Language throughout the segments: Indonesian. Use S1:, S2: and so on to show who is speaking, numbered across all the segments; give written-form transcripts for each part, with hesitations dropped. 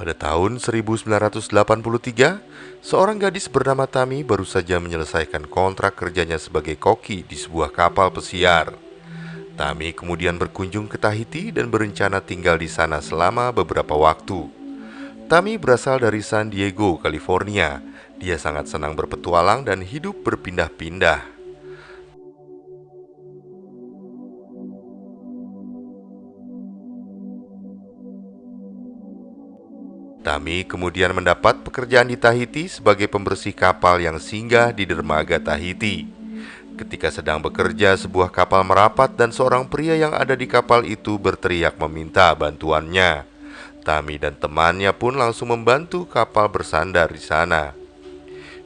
S1: Pada tahun 1983, seorang gadis bernama Tami baru saja menyelesaikan kontrak kerjanya sebagai koki di sebuah kapal pesiar. Tami kemudian berkunjung ke Tahiti dan berencana tinggal di sana selama beberapa waktu. Tami berasal dari San Diego, California. Dia sangat senang berpetualang dan hidup berpindah-pindah. Tami kemudian mendapat pekerjaan di Tahiti sebagai pembersih kapal yang singgah di dermaga Tahiti. Ketika sedang bekerja, sebuah kapal merapat dan seorang pria yang ada di kapal itu berteriak meminta bantuannya. Tami dan temannya pun langsung membantu kapal bersandar di sana.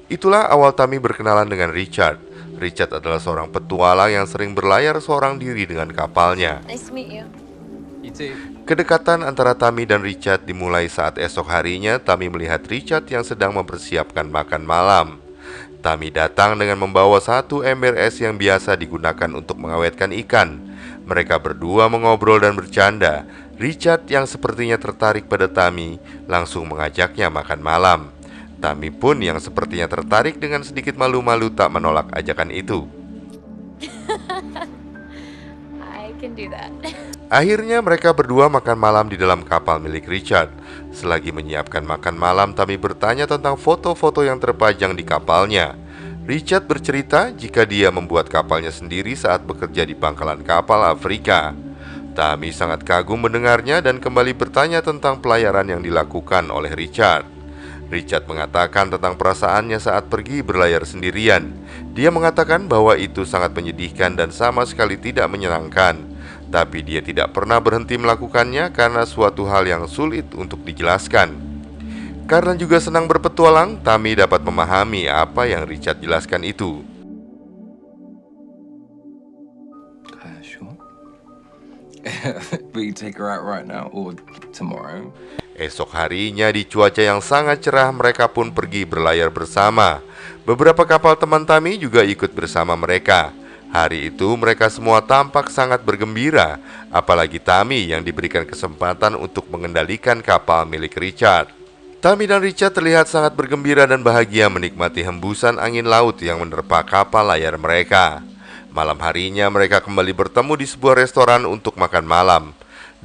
S1: Itulah awal Tami berkenalan dengan Richard. Richard adalah seorang petualang yang sering berlayar seorang diri dengan kapalnya.
S2: Nice to meet you.
S3: You too.
S1: Kedekatan antara Tami dan Richard dimulai saat esok harinya Tami melihat Richard yang sedang mempersiapkan makan malam. Tami datang dengan membawa satu ember es yang biasa digunakan untuk mengawetkan ikan. Mereka berdua mengobrol dan bercanda. Richard yang sepertinya tertarik pada Tami langsung mengajaknya makan malam. Tami pun yang sepertinya tertarik dengan sedikit malu-malu tak menolak ajakan itu.
S2: I can do that.
S1: Akhirnya mereka berdua makan malam di dalam kapal milik Richard. Selagi menyiapkan makan malam, Tami bertanya tentang foto-foto yang terpajang di kapalnya. Richard bercerita jika dia membuat kapalnya sendiri saat bekerja di pangkalan kapal Afrika. Tami sangat kagum mendengarnya dan kembali bertanya tentang pelayaran yang dilakukan oleh Richard. Richard mengatakan tentang perasaannya saat pergi berlayar sendirian. Dia mengatakan bahwa itu sangat menyedihkan dan sama sekali tidak menyenangkan. Tapi dia tidak pernah berhenti melakukannya karena suatu hal yang sulit untuk dijelaskan. Karena juga senang berpetualang, Tami dapat memahami apa yang Richard jelaskan itu.
S3: Sure. But you take her out right now or tomorrow?
S1: Esok harinya di cuaca yang sangat cerah mereka pun pergi berlayar bersama. Beberapa kapal teman Tami juga ikut bersama mereka. Hari itu mereka semua tampak sangat bergembira, apalagi Tami yang diberikan kesempatan untuk mengendalikan kapal milik Richard. Tami dan Richard terlihat sangat bergembira dan bahagia menikmati hembusan angin laut yang menerpa kapal layar mereka. Malam harinya mereka kembali bertemu di sebuah restoran untuk makan malam.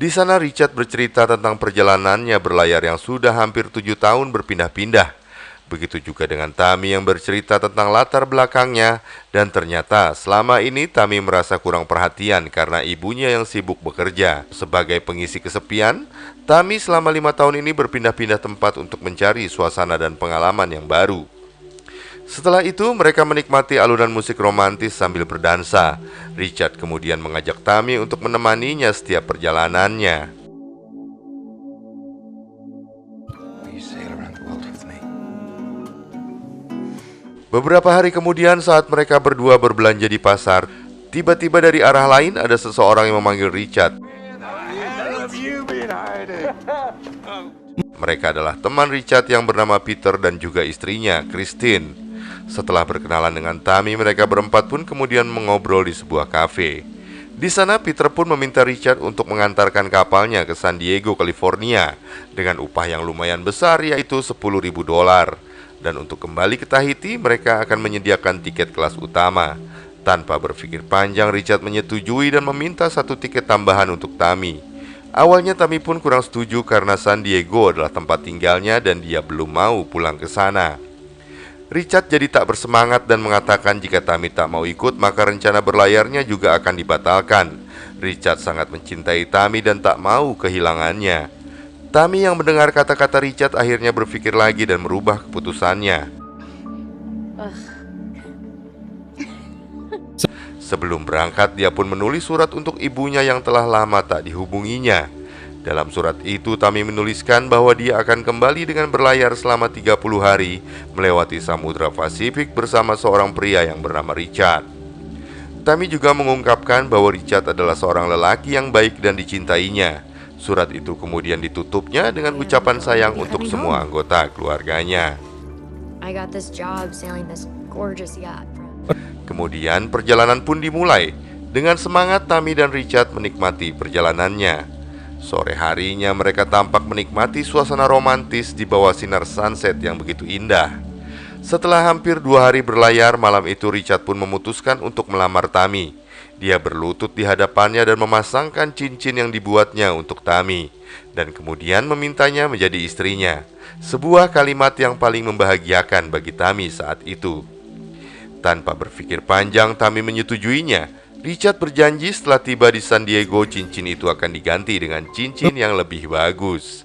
S1: Di sana Richard bercerita tentang perjalanannya berlayar yang sudah hampir 7 tahun berpindah-pindah. Begitu juga dengan Tami yang bercerita tentang latar belakangnya. Dan ternyata selama ini Tami merasa kurang perhatian karena ibunya yang sibuk bekerja. Sebagai pengisi kesepian, Tami selama 5 tahun ini berpindah-pindah tempat untuk mencari suasana dan pengalaman yang baru. Setelah itu mereka menikmati alunan musik romantis sambil berdansa. Richard kemudian mengajak Tami untuk menemaninya setiap perjalanannya.
S3: Will you sail around the world with me?
S1: Beberapa hari kemudian saat mereka berdua berbelanja di pasar, tiba-tiba dari arah lain ada seseorang yang memanggil Richard. Mereka adalah teman Richard yang bernama Peter dan juga istrinya, Christine. Setelah berkenalan dengan Tami, mereka berempat pun kemudian mengobrol di sebuah kafe. Di sana Peter pun meminta Richard untuk mengantarkan kapalnya ke San Diego, California dengan upah yang lumayan besar, yaitu $10.000. Dan untuk kembali ke Tahiti, mereka akan menyediakan tiket kelas utama. Tanpa berpikir panjang, Richard menyetujui dan meminta satu tiket tambahan untuk Tami. Awalnya Tami pun kurang setuju karena San Diego adalah tempat tinggalnya dan dia belum mau pulang ke sana. Richard jadi tak bersemangat dan mengatakan jika Tami tak mau ikut, maka rencana berlayarnya juga akan dibatalkan. Richard sangat mencintai Tami dan tak mau kehilangannya. Tami yang mendengar kata-kata Richard akhirnya berpikir lagi dan merubah keputusannya. Sebelum berangkat, dia pun menulis surat untuk ibunya yang telah lama tak dihubunginya. Dalam surat itu, Tami menuliskan bahwa dia akan kembali dengan berlayar selama 30 hari melewati Samudra Pasifik bersama seorang pria yang bernama Richard. Tami juga mengungkapkan bahwa Richard adalah seorang lelaki yang baik dan dicintainya. Surat itu kemudian ditutupnya dengan ucapan sayang untuk semua anggota keluarganya.
S2: I got this job sailing this gorgeous yacht.
S1: Kemudian perjalanan pun dimulai. Dengan semangat Tami dan Richard menikmati perjalanannya. Sore harinya mereka tampak menikmati suasana romantis di bawah sinar sunset yang begitu indah. Setelah hampir 2 hari berlayar, malam itu Richard pun memutuskan untuk melamar Tammy. Dia berlutut di hadapannya dan memasangkan cincin yang dibuatnya untuk Tammy, dan kemudian memintanya menjadi istrinya. Sebuah kalimat yang paling membahagiakan bagi Tammy saat itu. Tanpa berpikir panjang, Tammy menyetujuinya. Richard berjanji setelah tiba di San Diego, cincin itu akan diganti dengan cincin yang lebih bagus.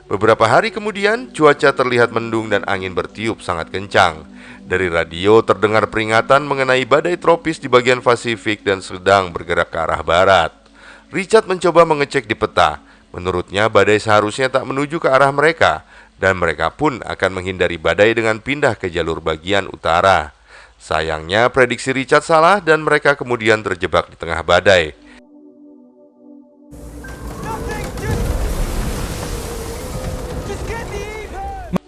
S1: Beberapa hari kemudian, cuaca terlihat mendung dan angin bertiup sangat kencang. Dari radio terdengar peringatan mengenai badai tropis di bagian Pasifik dan sedang bergerak ke arah barat. Richard mencoba mengecek di peta. Menurutnya badai seharusnya tak menuju ke arah mereka, dan mereka pun akan menghindari badai dengan pindah ke jalur bagian utara. Sayangnya prediksi Richard salah dan mereka kemudian terjebak di tengah badai.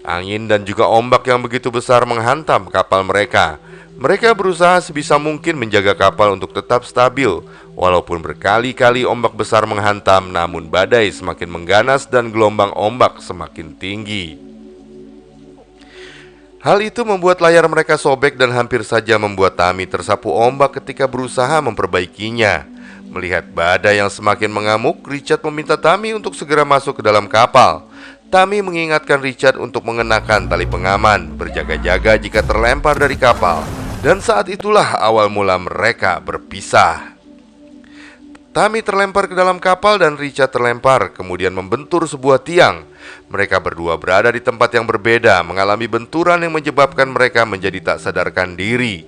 S1: Angin dan juga ombak yang begitu besar menghantam kapal mereka. Mereka berusaha sebisa mungkin menjaga kapal untuk tetap stabil. Walaupun berkali-kali ombak besar menghantam, namun badai semakin mengganas dan gelombang ombak semakin tinggi. Hal itu membuat layar mereka sobek dan hampir saja membuat Tammy tersapu ombak ketika berusaha memperbaikinya. Melihat badai yang semakin mengamuk, Richard meminta Tammy untuk segera masuk ke dalam kapal. Tammy mengingatkan Richard untuk mengenakan tali pengaman, berjaga-jaga jika terlempar dari kapal. Dan saat itulah awal mula mereka berpisah. Tammy terlempar ke dalam kapal dan Richard terlempar, kemudian membentur sebuah tiang. Mereka berdua berada di tempat yang berbeda, mengalami benturan yang menyebabkan mereka menjadi tak sadarkan diri.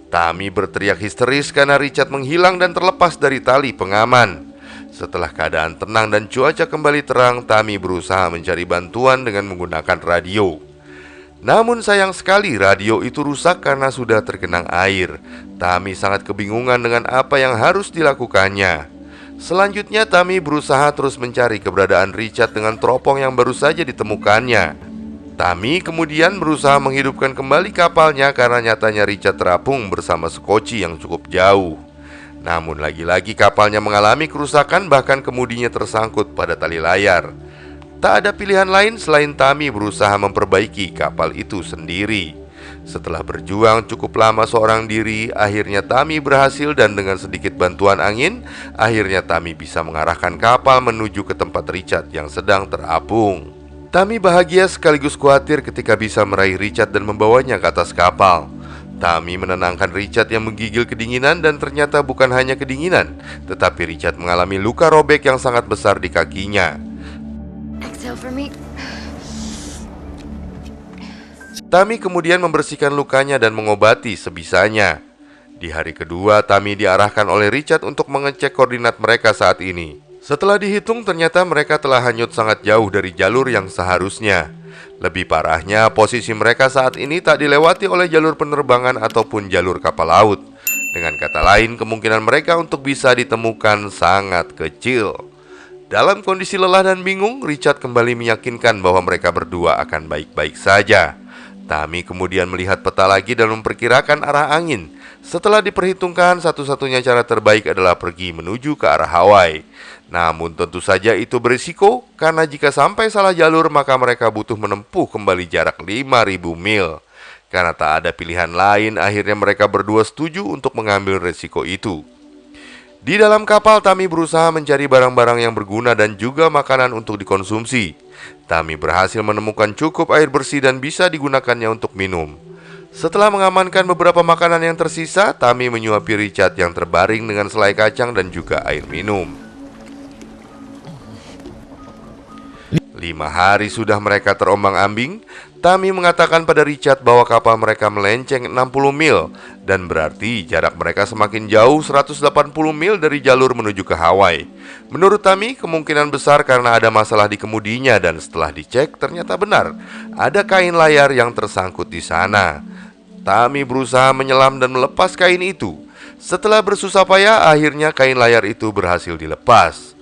S1: Tammy berteriak histeris karena Richard menghilang dan terlepas dari tali pengaman. Setelah keadaan tenang dan cuaca kembali terang, Tammy berusaha mencari bantuan dengan menggunakan radio. Namun sayang sekali radio itu rusak karena sudah tergenang air. Tammy sangat kebingungan dengan apa yang harus dilakukannya. Selanjutnya Tammy berusaha terus mencari keberadaan Richard dengan teropong yang baru saja ditemukannya. Tammy kemudian berusaha menghidupkan kembali kapalnya karena nyatanya Richard terapung bersama sekoci yang cukup jauh. Namun lagi-lagi kapalnya mengalami kerusakan, bahkan kemudinya tersangkut pada tali layar. Tak ada pilihan lain selain Tammy berusaha memperbaiki kapal itu sendiri. Setelah berjuang cukup lama seorang diri, akhirnya Tammy berhasil dan dengan sedikit bantuan angin, akhirnya Tammy bisa mengarahkan kapal menuju ke tempat Richard yang sedang terapung. Tammy bahagia sekaligus khawatir ketika bisa meraih Richard dan membawanya ke atas kapal. Tammy menenangkan Richard yang menggigil kedinginan dan ternyata bukan hanya kedinginan, tetapi Richard mengalami luka robek yang sangat besar di kakinya.
S2: Exhale for me.
S1: Tammy kemudian membersihkan lukanya dan mengobati sebisanya. Di hari kedua, Tammy diarahkan oleh Richard untuk mengecek koordinat mereka saat ini. Setelah dihitung, ternyata mereka telah hanyut sangat jauh dari jalur yang seharusnya. Lebih parahnya, posisi mereka saat ini tak dilewati oleh jalur penerbangan ataupun jalur kapal laut. Dengan kata lain, kemungkinan mereka untuk bisa ditemukan sangat kecil. Dalam kondisi lelah dan bingung, Richard kembali meyakinkan bahwa mereka berdua akan baik-baik saja. Tammy kemudian melihat peta lagi dan memperkirakan arah angin. Setelah diperhitungkan, satu-satunya cara terbaik adalah pergi menuju ke arah Hawaii. Namun tentu saja itu berisiko, karena jika sampai salah jalur maka mereka butuh menempuh kembali jarak 5.000 mil. Karena tak ada pilihan lain, akhirnya mereka berdua setuju untuk mengambil resiko itu. Di dalam kapal, Tammy berusaha mencari barang-barang yang berguna dan juga makanan untuk dikonsumsi. Tammy berhasil menemukan cukup air bersih dan bisa digunakannya untuk minum. Setelah mengamankan beberapa makanan yang tersisa, Tammy menyuapi Richard yang terbaring dengan selai kacang dan juga air minum. 5 hari sudah mereka terombang-ambing. Tammy mengatakan pada Richard bahwa kapal mereka melenceng 60 mil, dan berarti jarak mereka semakin jauh 180 mil dari jalur menuju ke Hawaii. Menurut Tammy, kemungkinan besar karena ada masalah di kemudinya, dan setelah dicek ternyata benar, ada kain layar yang tersangkut di sana. Tammy berusaha menyelam dan melepas kain itu. Setelah bersusah payah, akhirnya kain layar itu berhasil dilepas.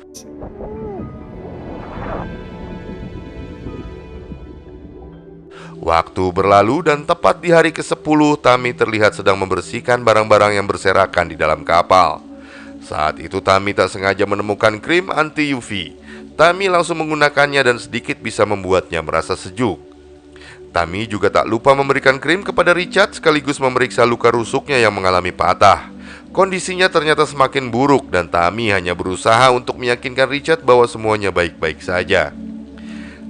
S1: Waktu berlalu dan tepat di hari ke-10, Tammy terlihat sedang membersihkan barang-barang yang berserakan di dalam kapal. Saat itu Tammy tak sengaja menemukan krim anti-UV. Tami langsung menggunakannya dan sedikit bisa membuatnya merasa sejuk. Tami juga tak lupa memberikan krim kepada Richard sekaligus memeriksa luka rusuknya yang mengalami patah. Kondisinya ternyata semakin buruk dan Tami hanya berusaha untuk meyakinkan Richard bahwa semuanya baik-baik saja.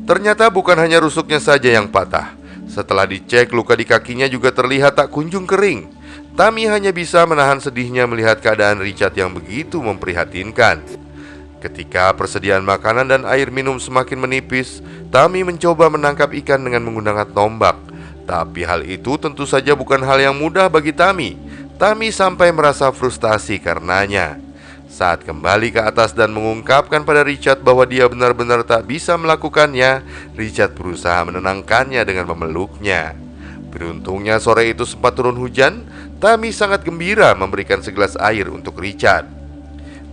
S1: Ternyata bukan hanya rusuknya saja yang patah. Setelah dicek, luka di kakinya juga terlihat tak kunjung kering. Tami hanya bisa menahan sedihnya melihat keadaan Richard yang begitu memprihatinkan. Ketika persediaan makanan dan air minum semakin menipis, Tami mencoba menangkap ikan dengan menggunakan tombak. Tapi hal itu tentu saja bukan hal yang mudah bagi Tami. Tami sampai merasa frustasi karenanya. Saat kembali ke atas dan mengungkapkan pada Richard bahwa dia benar-benar tak bisa melakukannya, Richard berusaha menenangkannya dengan memeluknya. Beruntungnya sore itu sempat turun hujan. Tami sangat gembira memberikan segelas air untuk Richard.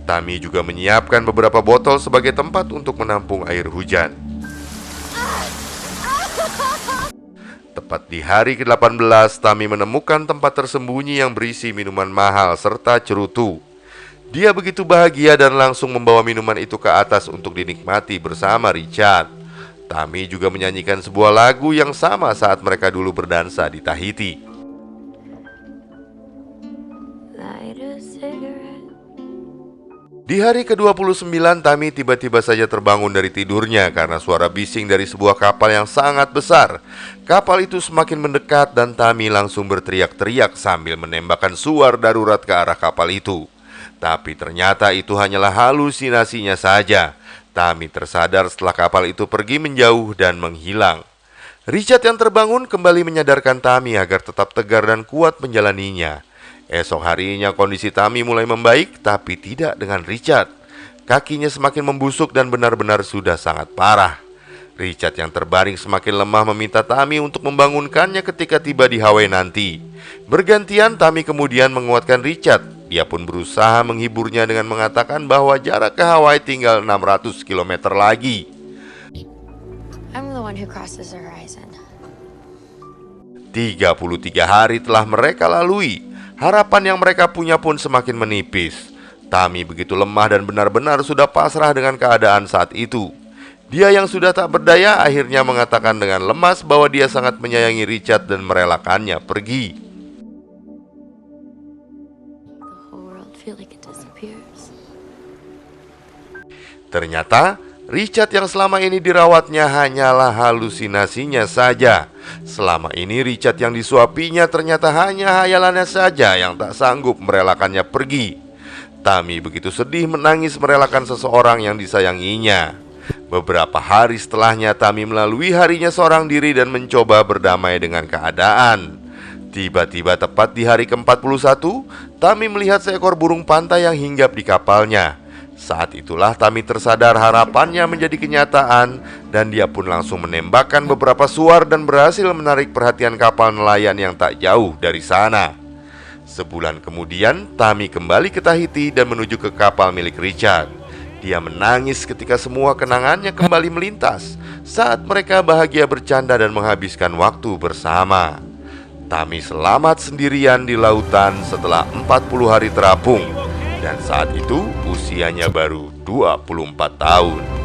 S1: Tami juga menyiapkan beberapa botol sebagai tempat untuk menampung air hujan. Tepat di hari ke-18, Tami menemukan tempat tersembunyi yang berisi minuman mahal serta cerutu. Dia begitu bahagia dan langsung membawa minuman itu ke atas untuk dinikmati bersama Richard. Tami juga menyanyikan sebuah lagu yang sama saat mereka dulu berdansa di Tahiti.
S2: Light a cigarette.
S1: Di hari ke-29, Tami tiba-tiba saja terbangun dari tidurnya karena suara bising dari sebuah kapal yang sangat besar. Kapal itu semakin mendekat dan Tami langsung berteriak-teriak sambil menembakkan suar darurat ke arah kapal itu. Tapi ternyata itu hanyalah halusinasinya saja. Tami tersadar setelah kapal itu pergi menjauh dan menghilang. Richard yang terbangun kembali menyadarkan Tami agar tetap tegar dan kuat menjalaninya. Esok harinya kondisi Tami mulai membaik, tapi tidak dengan Richard. Kakinya semakin membusuk dan benar-benar sudah sangat parah. Richard yang terbaring semakin lemah meminta Tami untuk membangunkannya ketika tiba di Hawaii nanti. Bergantian Tami kemudian menguatkan Richard. Dia pun berusaha menghiburnya dengan mengatakan bahwa jarak ke Hawaii tinggal 600 km lagi.
S2: I'm the one who crosses the horizon.
S1: 33 hari telah mereka lalui. Harapan yang mereka punya pun semakin menipis. Tami begitu lemah dan benar-benar sudah pasrah dengan keadaan saat itu. Dia yang sudah tak berdaya akhirnya mengatakan dengan lemas bahwa dia sangat menyayangi Richard dan merelakannya pergi.
S2: The whole world feel like it disappears.
S1: Ternyata Richard yang selama ini dirawatnya hanyalah halusinasinya saja. Selama ini Richard yang disuapinya ternyata hanya hayalannya saja yang tak sanggup merelakannya pergi. Tami begitu sedih menangis merelakan seseorang yang disayanginya. Beberapa hari setelahnya Tami melalui harinya seorang diri dan mencoba berdamai dengan keadaan. Tiba-tiba tepat di hari ke-41, Tami melihat seekor burung pantai yang hinggap di kapalnya. Saat itulah Tami tersadar harapannya menjadi kenyataan dan dia pun langsung menembakkan beberapa suar dan berhasil menarik perhatian kapal nelayan yang tak jauh dari sana. Sebulan kemudian Tami kembali ke Tahiti dan menuju ke kapal milik Richard. Dia menangis ketika semua kenangannya kembali melintas saat mereka bahagia bercanda dan menghabiskan waktu bersama. Tami selamat sendirian di lautan setelah 40 hari terapung. Dan saat itu usianya baru 24 tahun.